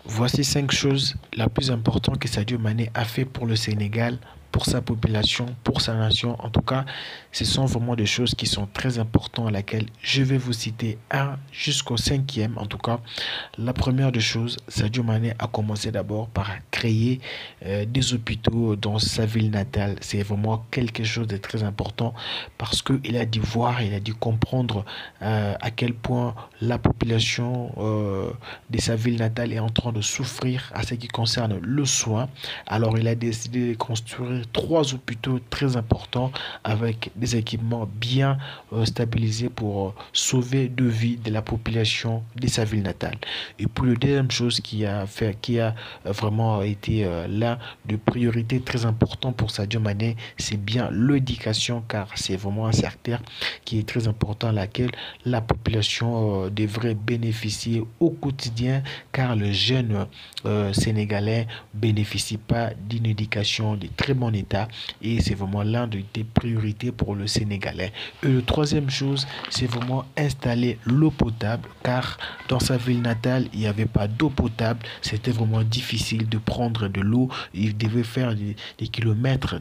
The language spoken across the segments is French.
Voici 5 choses la plus importantes que Sadio Mané a fait pour le Sénégal, pour sa population, pour sa nation. En tout cas, ce sont vraiment des choses qui sont très importantes à laquelle je vais vous citer un jusqu'au cinquième. En tout cas, la première des choses, Sadio Mané a commencé d'abord par créer des hôpitaux dans sa ville natale. C'est vraiment quelque chose de très important parce qu'il a dû voir, il a dû comprendre à quel point la population de sa ville natale est en train de souffrir à ce qui concerne le soin. Alors il a décidé de construire 3 hôpitaux très importants avec des équipements bien stabilisés pour sauver deux vies de la population de sa ville natale. Et puis la deuxième chose qui a vraiment été l'un de priorités très important pour Sadio Mané, c'est bien l'éducation car c'est vraiment un secteur qui est très important à laquelle la population devrait bénéficier au quotidien car le jeune sénégalais bénéficie pas d'une éducation de très bon état et c'est vraiment l'un des priorités pour le sénégalais. Et la troisième chose, c'est vraiment installer l'eau potable car dans sa ville natale, il n'y avait pas d'eau potable. C'était vraiment difficile de prendre de l'eau. Il devait faire des kilomètres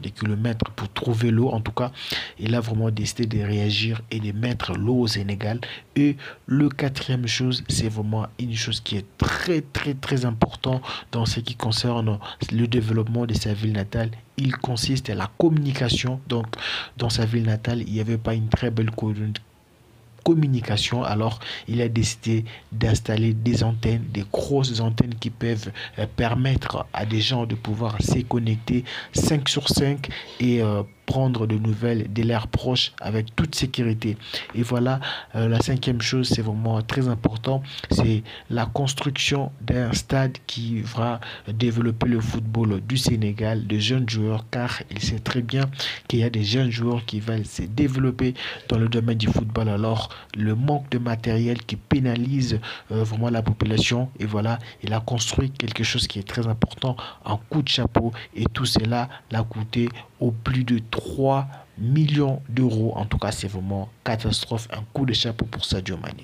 pour trouver l'eau. En tout cas, il a vraiment décidé de réagir et de mettre l'eau au Sénégal. Et le quatrième chose, c'est vraiment une chose qui est très très très important dans ce qui concerne le développement de sa ville natale. Il consiste à la communication. Donc, dans sa ville natale, il n'y avait pas une très belle communication. Alors, il a décidé d'installer des antennes, des grosses antennes qui peuvent permettre à des gens de pouvoir se connecter 5 sur 5 et prendre de nouvelles de leurs proches avec toute sécurité. Et voilà, la cinquième chose, c'est vraiment très important, c'est la construction d'un stade qui va développer le football du Sénégal, de jeunes joueurs, car il sait très bien qu'il y a des jeunes joueurs qui veulent se développer dans le domaine du football. Alors, le manque de matériel qui pénalise vraiment la population, et voilà, il a construit quelque chose qui est très important, un coup de chapeau, et tout cela l'a coûté au plus de 3 millions d'euros. En tout cas, c'est vraiment catastrophe, un coup de chapeau pour Sadio Mané.